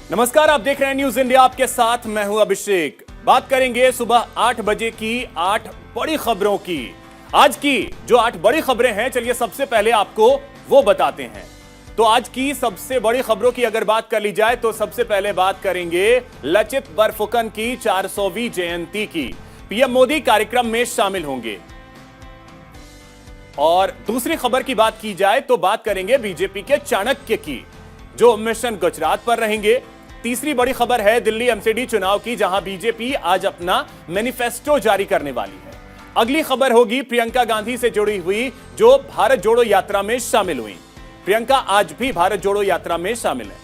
नमस्कार, आप देख रहे हैं न्यूज इंडिया। आपके साथ मैं हूं अभिषेक। बात करेंगे सुबह 8 बजे की 8 बड़ी खबरों की। आज की जो 8 बड़ी खबरें हैं, चलिए सबसे पहले आपको वो बताते हैं। तो आज की सबसे बड़ी खबरों की अगर बात कर ली जाए तो सबसे पहले बात करेंगे लचित बरफुकन की 400वीं जयंती की। पीएम मोदी कार्यक्रम में शामिल होंगे। और दूसरी खबर की बात की जाए तो बात करेंगे बीजेपी के चाणक्य की, जो मिशन गुजरात पर रहेंगे। तीसरी बड़ी खबर है दिल्ली एमसीडी चुनाव की, जहां बीजेपी आज अपना मैनिफेस्टो जारी करने वाली है। अगली खबर होगी प्रियंका गांधी से जुड़ी हुई, जो भारत जोड़ो यात्रा में शामिल हुई। प्रियंका आज भी भारत जोड़ो यात्रा में शामिल है।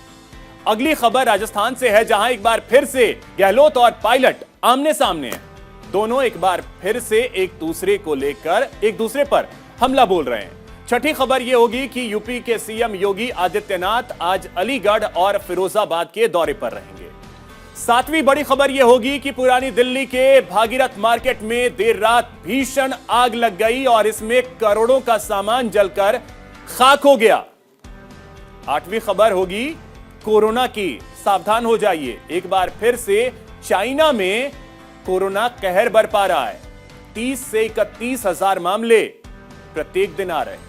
अगली खबर राजस्थान से है, जहां एक बार फिर से गहलोत और पायलट आमने सामने हैं। दोनों एक बार फिर से एक दूसरे को लेकर एक दूसरे पर हमला बोल रहे हैं। छठी खबर यह होगी कि यूपी के सीएम योगी आदित्यनाथ आज अलीगढ़ और फिरोजाबाद के दौरे पर रहेंगे। सातवीं बड़ी खबर यह होगी कि पुरानी दिल्ली के भागीरथ मार्केट में देर रात भीषण आग लग गई और इसमें करोड़ों का सामान जलकर खाक हो गया। आठवीं खबर होगी कोरोना की, सावधान हो जाइए। एक बार फिर से चाइना में कोरोना कहर बरपा रहा है। 30 से 31 हजार मामले प्रत्येक दिन आ रहे हैं।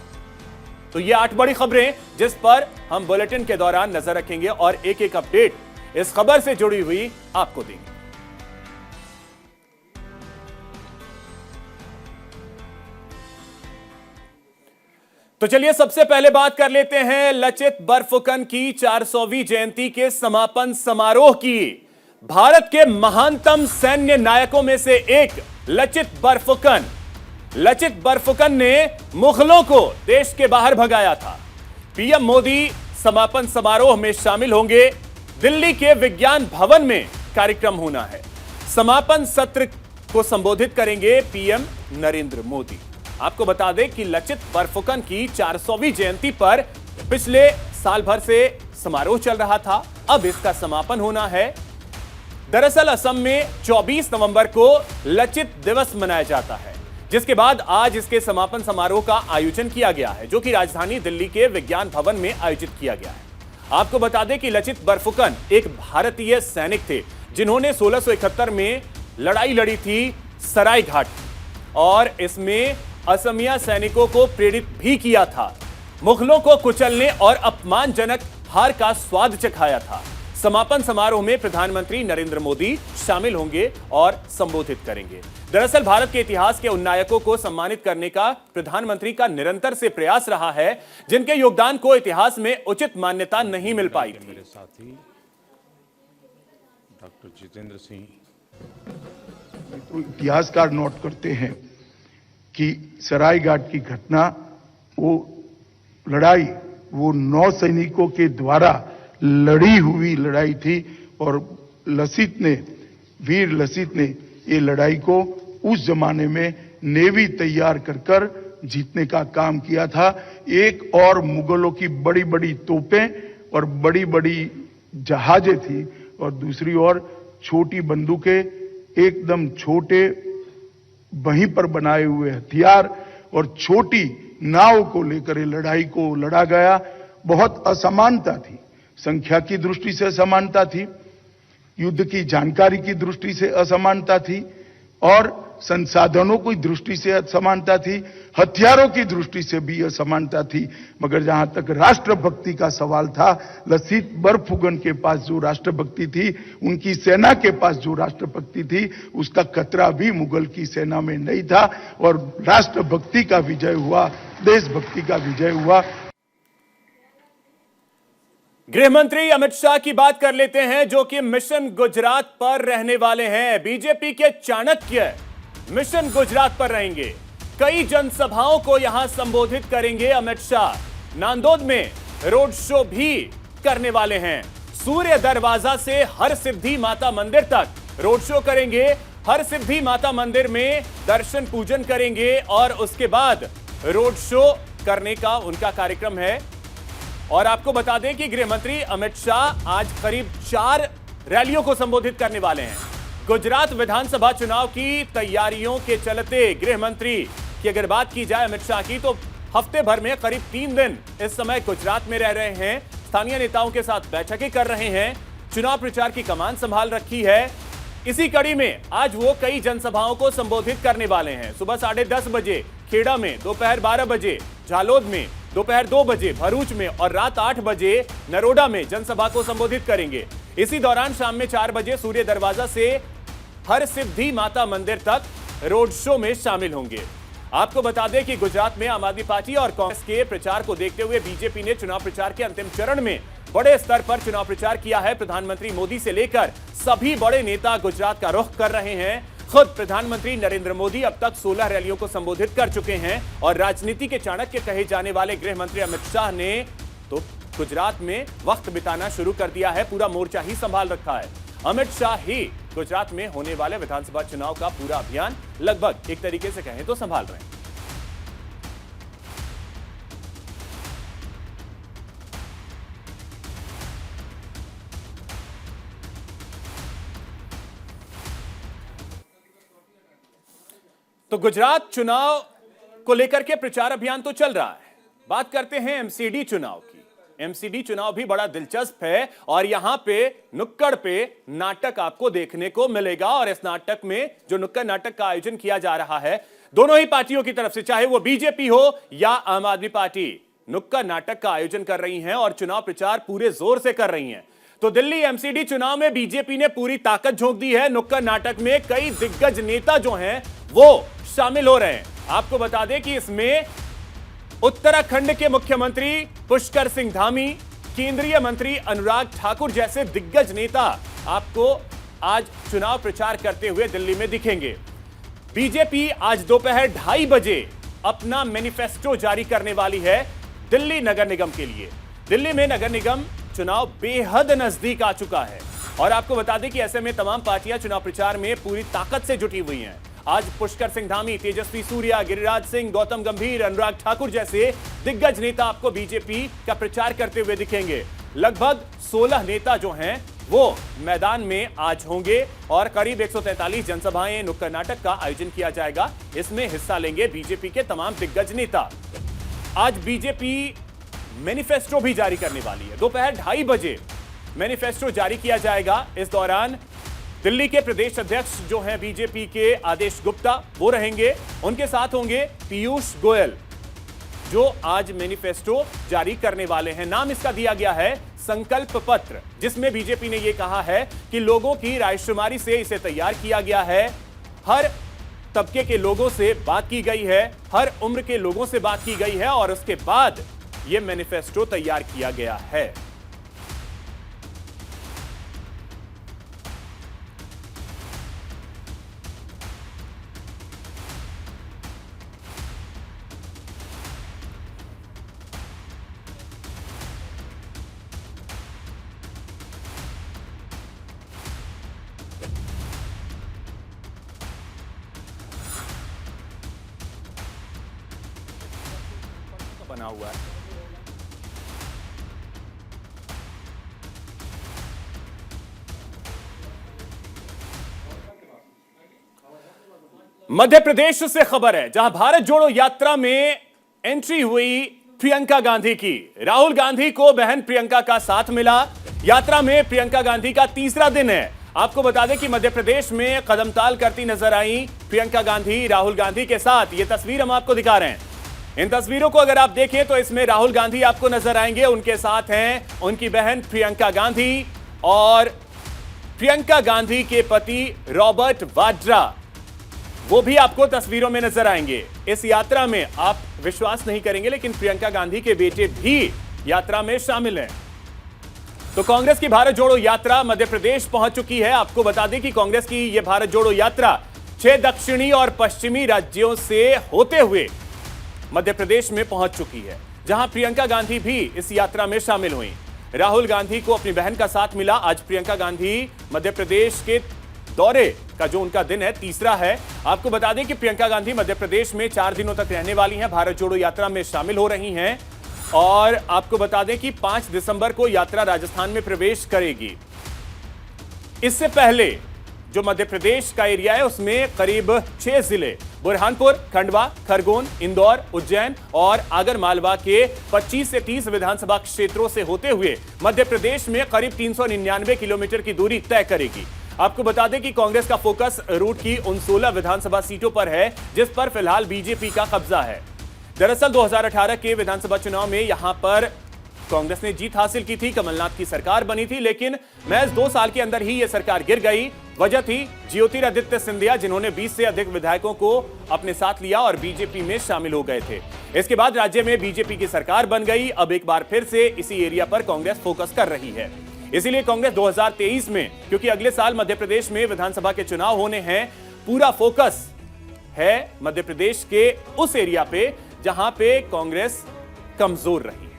तो ये 8 बड़ी खबरें जिस पर हम बुलेटिन के दौरान नजर रखेंगे और एक एक अपडेट इस खबर से जुड़ी हुई आपको देंगे। तो चलिए सबसे पहले बात कर लेते हैं लचित बरफुकन की 400वीं जयंती के समापन समारोह की। भारत के महानतम सैन्य नायकों में से एक लचित बरफुकन ने मुगलों को देश के बाहर भगाया था। पीएम मोदी समापन समारोह में शामिल होंगे। दिल्ली के विज्ञान भवन में कार्यक्रम होना है। समापन सत्र को संबोधित करेंगे पीएम नरेंद्र मोदी। आपको बता दें कि लचित बरफुकन की 400वीं जयंती पर पिछले साल भर से समारोह चल रहा था, अब इसका समापन होना है। दरअसल असम में 24 नवंबर को लचित दिवस मनाया जाता है, जिसके बाद आज इसके समापन समारोह का आयोजन किया गया है, जो कि राजधानी दिल्ली के विज्ञान भवन में आयोजित किया गया है। आपको बता दें कि लचित बरफुकन एक भारतीय सैनिक थे, जिन्होंने 1671 में लड़ाई लड़ी थी सराय घाट, और इसमें असमिया सैनिकों को प्रेरित भी किया था। मुगलों को कुचलने और अपमानजनक हार का स्वाद चखाया था। समापन समारोह में प्रधानमंत्री नरेंद्र मोदी शामिल होंगे और संबोधित करेंगे। दरअसल भारत के इतिहास के उन नायकों को सम्मानित करने का प्रधानमंत्री का निरंतर से प्रयास रहा है, जिनके योगदान को इतिहास में उचित मान्यता नहीं मिल पाई थी। मेरे साथी डॉक्टर जितेंद्र सिंह। तो इतिहासकार नोट करते हैं कि सरायघाट की घटना, वो लड़ाई, वो 9 सैनिकों के द्वारा लड़ी हुई लड़ाई थी, और वीर लसित ने ये लड़ाई को उस जमाने में नेवी तैयार कर जीतने का काम किया था। एक और मुगलों की बड़ी बड़ी तोपें और बड़ी बड़ी जहाजें थी, और दूसरी ओर छोटी बंदूकें, एकदम छोटे वहीं पर बनाए हुए हथियार और छोटी नाव को लेकर ये लड़ाई को लड़ा गया। बहुत असमानता थी, संख्या की दृष्टि से असमानता थी, युद्ध की जानकारी की दृष्टि से असमानता थी, और संसाधनों की दृष्टि से असमानता थी, हथियारों की दृष्टि से भी असमानता थी। मगर जहां तक राष्ट्रभक्ति का सवाल था, लचित बरफुकन के पास जो राष्ट्रभक्ति थी, उनकी सेना के पास जो राष्ट्रभक्ति थी, उसका खतरा भी मुगल की सेना में नहीं था, और राष्ट्रभक्ति का विजय हुआ, देशभक्ति का विजय हुआ। गृह मंत्री अमित शाह की बात कर लेते हैं, जो कि मिशन गुजरात पर रहने वाले हैं। बीजेपी के चाणक्य मिशन गुजरात पर रहेंगे। कई जनसभाओं को यहां संबोधित करेंगे अमित शाह। नांदोद में रोड शो भी करने वाले हैं। सूर्य दरवाजा से हर सिद्धि माता मंदिर तक रोड शो करेंगे। हर सिद्धि माता मंदिर में दर्शन पूजन करेंगे और उसके बाद रोड शो करने का उनका कार्यक्रम है। और आपको बता दें कि गृह मंत्री अमित शाह आज करीब 4 रैलियों को संबोधित करने वाले हैं। गुजरात विधानसभा चुनाव की तैयारियों के चलते गृह मंत्री की अगर बात की जाए अमित शाह की, तो हफ्ते भर में करीब 3 दिन इस समय गुजरात में रह रहे हैं। स्थानीय नेताओं के साथ बैठकें कर रहे हैं। चुनाव प्रचार की कमान संभाल रखी है। इसी कड़ी में आज वो कई जनसभाओं को संबोधित करने वाले हैं। सुबह 10:30 बजे खेड़ा में, दोपहर 12 बजे झालोद में, दोपहर 2 बजे भरूच में और रात 8 बजे नरोडा में जनसभा को संबोधित करेंगे। इसी दौरान शाम में 4 बजे सूर्य दरवाजा से हर सिद्धि माता मंदिर तक रोड शो में शामिल होंगे। आपको बता दें कि गुजरात में आम आदमी पार्टी और कांग्रेस के प्रचार को देखते हुए बीजेपी ने चुनाव प्रचार के अंतिम चरण में बड़े स्तर पर चुनाव प्रचार किया है। प्रधानमंत्री मोदी से लेकर सभी बड़े नेता गुजरात का रुख कर रहे हैं। खुद प्रधानमंत्री नरेंद्र मोदी अब तक 16 रैलियों को संबोधित कर चुके हैं और राजनीति के चाणक्य कहे जाने वाले गृह मंत्री अमित शाह ने तो गुजरात में वक्त बिताना शुरू कर दिया है। पूरा मोर्चा ही संभाल रखा है। अमित शाह ही गुजरात में होने वाले विधानसभा चुनाव का पूरा अभियान लगभग एक तरीके से कहें तो संभाल रहे हैं। तो गुजरात चुनाव को लेकर के प्रचार अभियान तो चल रहा है। बात करते हैं एमसीडी चुनाव की। एमसीडी चुनाव भी बड़ा दिलचस्प है और यहां पे नुक्कड़ पे नाटक आपको देखने को मिलेगा और इस नाटक में जो नुक्कड़ नाटक का आयोजन किया जा रहा है दोनों ही पार्टियों की तरफ से, चाहे वो बीजेपी हो या आम आदमी पार्टी, नुक्कड़ नाटक का आयोजन कर रही हैं और चुनाव प्रचार पूरे जोर से कर रही हैं। तो दिल्ली एमसीडी चुनाव में बीजेपी ने पूरी ताकत झोंक दी है। नुक्कड़ नाटक में कई दिग्गज नेता जो हैं वो शामिल हो रहे हैं। आपको बता दें कि इसमें उत्तराखंड के मुख्यमंत्री पुष्कर सिंह धामी, केंद्रीय मंत्री अनुराग ठाकुर जैसे दिग्गज नेता आपको आज चुनाव प्रचार करते हुए दिल्ली में दिखेंगे। बीजेपी आज दोपहर 2:30 बजे अपना मैनिफेस्टो जारी करने वाली है दिल्ली नगर निगम के लिए। दिल्ली में नगर निगम चुनाव बेहद नजदीक आ चुका है और आपको बता दें कि ऐसे में तमाम पार्टियां चुनाव प्रचार में पूरी ताकत से जुटी हुई हैं। आज पुष्कर सिंह धामी, तेजस्वी सूर्या, गिरिराज सिंह, गौतम गंभीर, अनुराग ठाकुर जैसे दिग्गज नेता आपको बीजेपी का प्रचार करते हुए दिखेंगे। लगभग 16 नेता जो हैं वो मैदान में आज होंगे और करीब 143 जनसभाएं, नुक्कड़ नाटक का आयोजन किया जाएगा। इसमें हिस्सा लेंगे बीजेपी के तमाम दिग्गज नेता। आज बीजेपी मैनिफेस्टो भी जारी करने वाली है। दोपहर 2:30 बजे मैनिफेस्टो जारी किया जाएगा। इस दौरान दिल्ली के प्रदेश अध्यक्ष जो हैं बीजेपी के आदेश गुप्ता, वो रहेंगे। उनके साथ होंगे पीयूष गोयल जो आज मैनिफेस्टो जारी करने वाले हैं। नाम इसका दिया गया है संकल्प पत्र, जिसमें बीजेपी ने यह कहा है कि लोगों की रायशुमारी से इसे तैयार किया गया है। हर तबके के लोगों से बात की गई है, हर उम्र के लोगों से बात की गई है और उसके बाद यह मैनिफेस्टो तैयार किया गया है। बना हुआ है। मध्य प्रदेश से खबर है, जहां भारत जोड़ो यात्रा में एंट्री हुई प्रियंका गांधी की। राहुल गांधी को बहन प्रियंका का साथ मिला। यात्रा में प्रियंका गांधी का तीसरा दिन है। आपको बता दें कि मध्य प्रदेश में कदमताल करती नजर आई प्रियंका गांधी राहुल गांधी के साथ। यह तस्वीर हम आपको दिखा रहे हैं। इन तस्वीरों को अगर आप देखें तो इसमें राहुल गांधी आपको नजर आएंगे, उनके साथ हैं उनकी बहन प्रियंका गांधी और प्रियंका गांधी के पति रॉबर्ट वाड्रा, वो भी आपको तस्वीरों में नजर आएंगे। इस यात्रा में आप विश्वास नहीं करेंगे लेकिन प्रियंका गांधी के बेटे भी यात्रा में शामिल हैं। तो कांग्रेस की भारत जोड़ो यात्रा मध्य प्रदेश पहुंच चुकी है। आपको बता दें कि कांग्रेस की यह भारत जोड़ो यात्रा 6 दक्षिणी और पश्चिमी राज्यों से होते हुए मध्य प्रदेश में पहुंच चुकी है, जहां प्रियंका गांधी भी इस यात्रा में शामिल हुई। राहुल गांधी को अपनी बहन का साथ मिला। आज प्रियंका गांधी मध्य प्रदेश के दौरे का जो उनका दिन है तीसरा है। आपको बता दें कि प्रियंका गांधी मध्य प्रदेश में 4 दिनों तक रहने वाली हैं, भारत जोड़ो यात्रा में शामिल हो रही हैं और आपको बता दें कि 5 दिसंबर को यात्रा राजस्थान में प्रवेश करेगी। इससे पहले जो मध्य प्रदेश का एरिया है उसमें करीब 6 जिले बुरहानपुर, खंडवा, खरगोन, इंदौर, उज्जैन और आगरमालवा के 25 से 30 विधानसभा क्षेत्रों से होते हुए मध्य प्रदेश में करीब 399 किलोमीटर की दूरी तय करेगी। आपको बता दें कि कांग्रेस का फोकस रूट की उन 16 विधानसभा सीटों पर है जिस पर फिलहाल बीजेपी का कब्जा है। दरअसल 2018 के विधानसभा चुनाव में यहां पर कांग्रेस ने जीत हासिल की थी, कमलनाथ की सरकार बनी थी, लेकिन महज 2 साल के अंदर ही यह सरकार गिर गई। वजह थी ज्योतिरादित्य सिंधिया, जिन्होंने 20 से अधिक विधायकों को अपने साथ लिया और बीजेपी में शामिल हो गए थे। इसके बाद राज्य में बीजेपी की सरकार बन गई। अब एक बार फिर से इसी एरिया पर कांग्रेस फोकस कर रही है। इसीलिए कांग्रेस 2023 में, क्योंकि अगले साल मध्य प्रदेश में विधानसभा के चुनाव होने हैं, पूरा फोकस है मध्य प्रदेश के उस एरिया पे जहां पे कांग्रेस कमजोर रही है।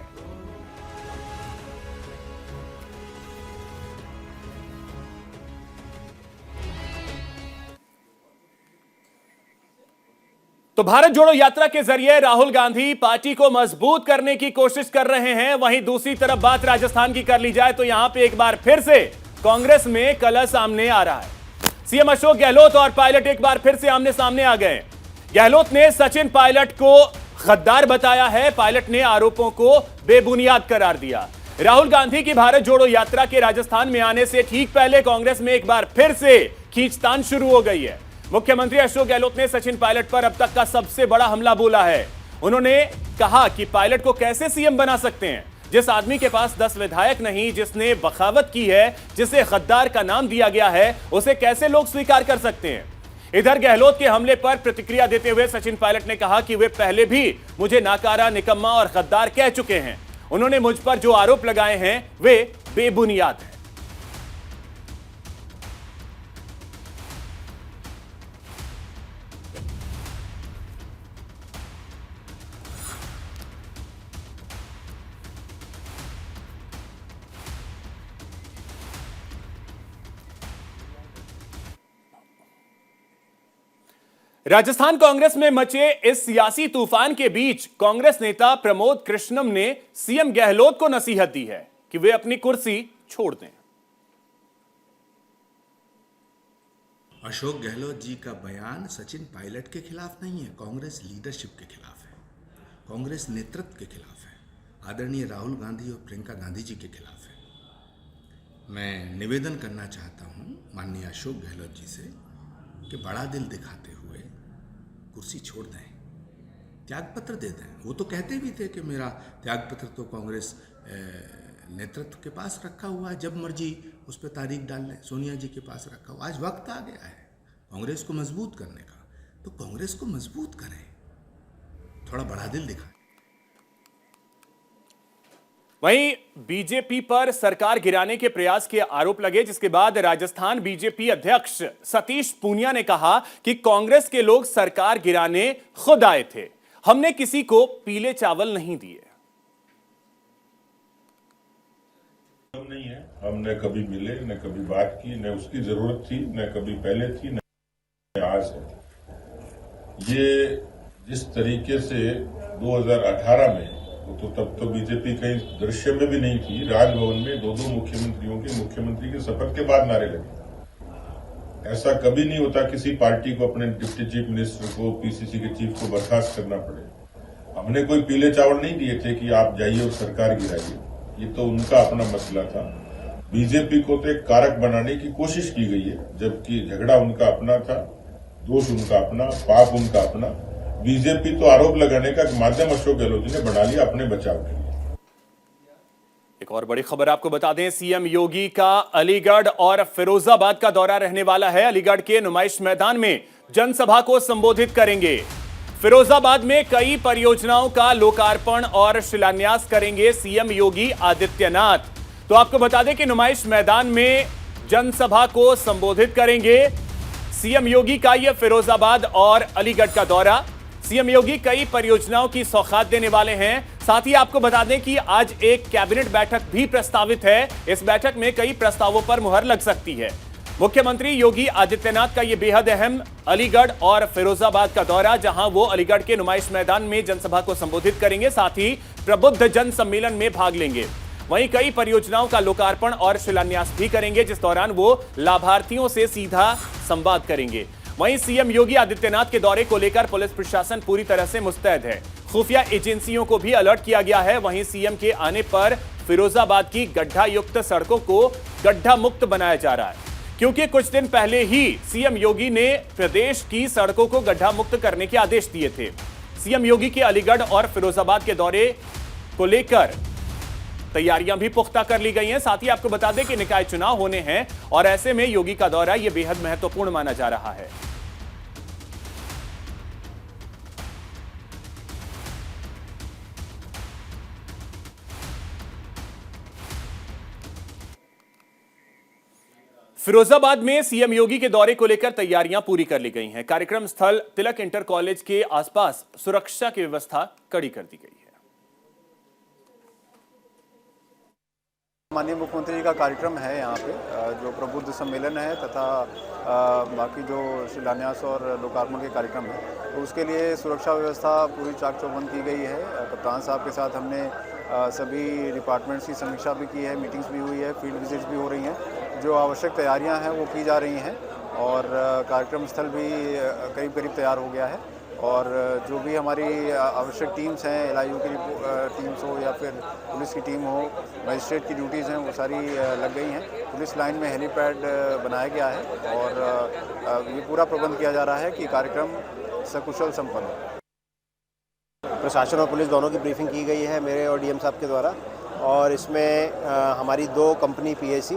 तो भारत जोड़ो यात्रा के जरिए राहुल गांधी पार्टी को मजबूत करने की कोशिश कर रहे हैं। वहीं दूसरी तरफ बात राजस्थान की कर ली जाए तो यहां पे एक बार फिर से कांग्रेस में कलह सामने आ रहा है। सीएम अशोक गहलोत और पायलट एक बार फिर से आमने सामने आ गए। गहलोत ने सचिन पायलट को गद्दार बताया है। पायलट ने आरोपों को बेबुनियाद करार दिया। राहुल गांधी की भारत जोड़ो यात्रा के राजस्थान में आने से ठीक पहले कांग्रेस में एक बार फिर से खींचतान शुरू हो गई है। मुख्यमंत्री अशोक गहलोत ने सचिन पायलट पर अब तक का सबसे बड़ा हमला बोला है। उन्होंने कहा कि पायलट को कैसे सीएम बना सकते हैं, जिस आदमी के पास 10 विधायक नहीं, जिसने बगावत की है, जिसे गद्दार का नाम दिया गया है, उसे कैसे लोग स्वीकार कर सकते हैं। इधर गहलोत के हमले पर प्रतिक्रिया देते हुए सचिन पायलट ने कहा कि वे पहले भी मुझे नाकारा, निकम्मा और गद्दार कह चुके हैं। उन्होंने मुझ पर जो आरोप लगाए हैं वे बेबुनियाद हैं। राजस्थान कांग्रेस में मचे इस सियासी तूफान के बीच कांग्रेस नेता प्रमोद कृष्णम ने सीएम गहलोत को नसीहत दी है कि वे अपनी कुर्सी छोड़ दें। अशोक गहलोत जी का बयान सचिन पायलट के खिलाफ नहीं है, कांग्रेस लीडरशिप के खिलाफ है, कांग्रेस नेतृत्व के खिलाफ है, आदरणीय राहुल गांधी और प्रियंका गांधी जी के खिलाफ है। मैं निवेदन करना चाहता हूं माननीय अशोक गहलोत जी से कि बड़ा दिल दिखाते हुए कुर्सी छोड़ दें, त्यागपत्र दे दें। वो तो कहते भी थे कि मेरा त्यागपत्र तो कांग्रेस नेतृत्व के पास रखा हुआ है, जब मर्जी उस पर तारीख डाल लें, सोनिया जी के पास रखा हुआ। आज वक्त आ गया है कांग्रेस को मजबूत करने का, तो कांग्रेस को मजबूत करें, थोड़ा बड़ा दिल दिखाएं। वहीं बीजेपी पर सरकार गिराने के प्रयास के आरोप लगे, जिसके बाद राजस्थान बीजेपी अध्यक्ष सतीश पूनिया ने कहा कि कांग्रेस के लोग सरकार गिराने खुद आए थे, हमने किसी को पीले चावल नहीं दिए। नहीं है, हम न कभी मिले, न कभी बात की, न उसकी जरूरत थी, न कभी पहले थी, न आज है। ये जिस तरीके से 2018 में, तो तब तो बीजेपी कहीं दृश्य में भी नहीं थी, राजभवन में 2-2 मुख्यमंत्रियों के मुख्यमंत्री के शपथ के बाद नारे लगे। ऐसा कभी नहीं होता किसी पार्टी को अपने डिप्टी चीफ मिनिस्टर को, पीसीसी के चीफ को बर्खास्त करना पड़े। हमने कोई पीले चावल नहीं दिए थे कि आप जाइए और सरकार गिराइए, ये तो उनका अपना मसला था। बीजेपी को तो एक कारक बनाने की कोशिश की गई है, जबकि झगड़ा उनका अपना था, दोष उनका अपना, पाप उनका अपना। बीजेपी तो आरोप लगाने का माध्यम अशोक गहलोत जी ने बना लिया अपने बचाव के लिए। एक और बड़ी खबर आपको बता दें, सीएम योगी का अलीगढ़ और फिरोजाबाद का दौरा रहने वाला है। अलीगढ़ के नुमाइश मैदान में जनसभा को संबोधित करेंगे। फिरोजाबाद में कई परियोजनाओं का लोकार्पण और शिलान्यास करेंगे सीएम योगी आदित्यनाथ। तो आपको बता दें कि नुमाइश मैदान में जनसभा को संबोधित करेंगे सीएम योगी का यह फिरोजाबाद और अलीगढ़ का दौरा। सीएम योगी कई परियोजनाओं की सौगात देने वाले हैं। साथ ही आपको बता दें कि आज एक कैबिनेट बैठक भी प्रस्तावित है। इस बैठक में कई प्रस्तावों पर मुहर लग सकती है। मुख्यमंत्री योगी आदित्यनाथ का यह बेहद अहम अलीगढ़ और फिरोजाबाद का दौरा, जहां वो अलीगढ़ के नुमाइश मैदान में जनसभा को संबोधित करेंगे, साथ ही प्रबुद्ध जन सम्मेलन में भाग लेंगे। वहीं कई परियोजनाओं का लोकार्पण और शिलान्यास भी करेंगे, जिस दौरान वो लाभार्थियों से सीधा संवाद करेंगे। वहीं सीएम योगी आदित्यनाथ के दौरे को लेकर पुलिस प्रशासन पूरी तरह से मुस्तैद है। खुफिया एजेंसियों को भी अलर्ट किया गया है। वहीं सीएम के आने पर फिरोजाबाद की गड्ढा युक्त सड़कों को गड्ढा मुक्त बनाया जा रहा है, क्योंकि कुछ दिन पहले ही सीएम योगी ने प्रदेश की सड़कों को गड्ढा मुक्त करने के आदेश दिए थे। सीएम योगी के अलीगढ़ और फिरोजाबाद के दौरे को लेकर तैयारियां भी पुख्ता कर ली गई हैं। साथ ही आपको बता दें कि निकाय चुनाव होने हैं और ऐसे में योगी का दौरा यह बेहद महत्वपूर्ण माना जा रहा है। फिरोजाबाद में सीएम योगी के दौरे को लेकर तैयारियां पूरी कर ली गई हैं। कार्यक्रम स्थल तिलक इंटर कॉलेज के आसपास सुरक्षा की व्यवस्था कड़ी कर दी गई है। माननीय मुख्यमंत्री जी का कार्यक्रम है यहाँ पे, जो प्रबुद्ध सम्मेलन है तथा बाकी जो शिलान्यास और लोकार्पण के कार्यक्रम है, तो उसके लिए सुरक्षा व्यवस्था पूरी चाक चौबंद की गई है। कप्तान साहब के साथ हमने सभी डिपार्टमेंट्स की समीक्षा भी की है, मीटिंग्स भी हुई है, फील्ड विजिट्स भी हो रही हैं। जो आवश्यक तैयारियां हैं वो की जा रही हैं और कार्यक्रम स्थल भी करीब करीब तैयार हो गया है। और जो भी हमारी आवश्यक टीम्स हैं, एलआईयू की टीम्स हो या फिर पुलिस की टीम हो, मजिस्ट्रेट की ड्यूटीज़ हैं, वो सारी लग गई हैं। पुलिस लाइन में हेलीपैड बनाया गया है और ये पूरा प्रबंध किया जा रहा है कि कार्यक्रम सकुशल संपन्न हो। प्रशासन और पुलिस दोनों की ब्रीफिंग की गई है मेरे और डीएम साहब के द्वारा, और इसमें हमारी 2 कंपनी पीएसी,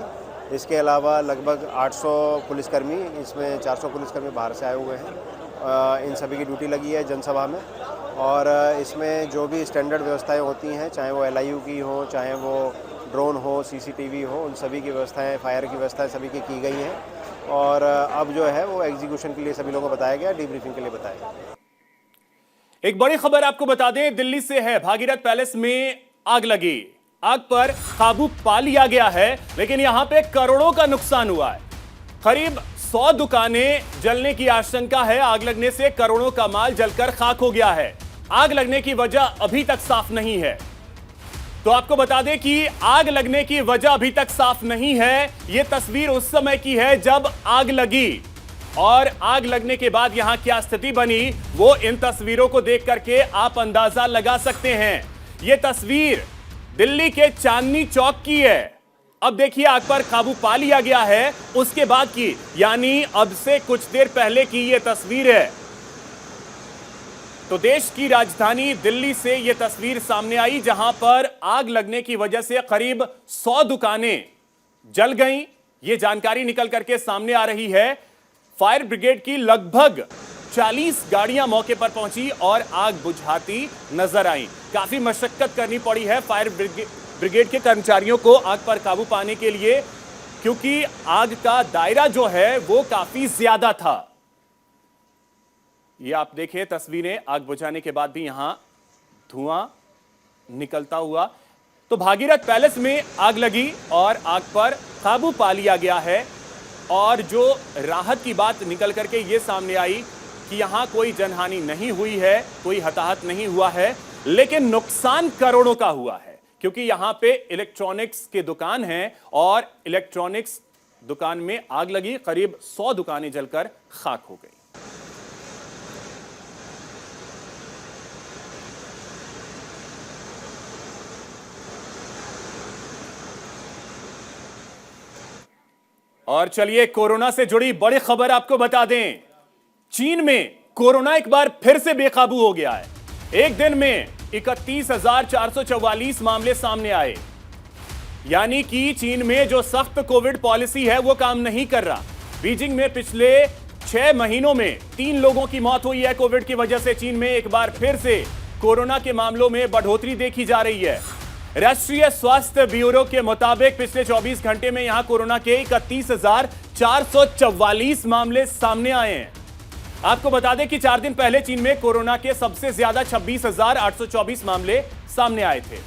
इसके अलावा लगभग 800 पुलिसकर्मी, इसमें 400 पुलिसकर्मी बाहर से आए हुए हैं। इन सभी की ड्यूटी लगी है जनसभा में, और इसमें जो भी स्टैंडर्ड व्यवस्थाएं होती हैं, चाहे वो एलआईयू की हो, चाहे वो ड्रोन हो, सीसीटीवी हो, उन सभी की व्यवस्थाएं, फायर की व्यवस्थाएं सभी की गई हैं। और अब जो है वो एग्जीक्यूशन के लिए सभी लोगों को बताया गया, डीब्रीफिंग के लिए बताया गया। एक बड़ी खबर आपको बता दें, दिल्ली से है। भागीरथ पैलेस में आग लगी। आग पर काबू पा लिया गया है, लेकिन यहां पे करोड़ों का नुकसान हुआ है। करीब 100 दुकानें जलने की आशंका है। आग लगने से करोड़ों का माल जलकर खाक हो गया है। आग लगने की वजह अभी तक साफ नहीं है। तो आपको बता दें कि आग लगने की वजह अभी तक साफ नहीं है। यह तस्वीर उस समय की है जब आग लगी, और आग लगने के बाद यहां क्या स्थिति बनी, वो इन तस्वीरों को देख करके आप अंदाजा लगा सकते हैं। यह तस्वीर दिल्ली के चांदनी चौक की है। अब देखिए, आग पर काबू पा लिया गया है उसके बाद की, यानी अब से कुछ देर पहले की यह तस्वीर है। तो देश की राजधानी दिल्ली से यह तस्वीर सामने आई, जहां पर आग लगने की वजह से करीब 100 दुकानें जल गईं। यह जानकारी निकल करके सामने आ रही है। फायर ब्रिगेड की लगभग 40 गाड़ियां मौके पर पहुंची और आग बुझाती नजर आई। काफी मशक्कत करनी पड़ी है फायर ब्रिगेड के कर्मचारियों को आग पर काबू पाने के लिए, क्योंकि आग का दायरा जो है वो काफी ज्यादा था। ये आप देखिए तस्वीरें, आग बुझाने के बाद भी यहां धुआं निकलता हुआ। तो भागीरथ पैलेस में आग लगी और आग पर काबू पा लिया गया है। और जो राहत की बात निकल करके ये सामने आई कि यहां कोई जनहानि नहीं हुई है, कोई हताहत नहीं हुआ है, लेकिन नुकसान करोड़ों का हुआ है, क्योंकि यहां पे इलेक्ट्रॉनिक्स के दुकान हैं और इलेक्ट्रॉनिक्स दुकान में आग लगी। करीब 100 दुकानें जलकर खाक हो गई। और चलिए, कोरोना से जुड़ी बड़ी खबर आपको बता दें। चीन में कोरोना एक बार फिर से बेकाबू हो गया है। एक दिन में 31,444 मामले सामने आए, यानी कि चीन में जो सख्त कोविड पॉलिसी है वो काम नहीं कर रहा। बीजिंग में पिछले 6 महीनों में 3 लोगों की मौत हुई है कोविड की वजह से। चीन में एक बार फिर से कोरोना के मामलों में बढ़ोतरी देखी जा रही है। राष्ट्रीय स्वास्थ्य ब्यूरो के मुताबिक पिछले 24 घंटे में यहां कोरोना के 31,444 मामले सामने आए हैं। आपको बता दें कि 4 दिन पहले चीन में कोरोना के सबसे ज्यादा 26,824 मामले सामने आए थे।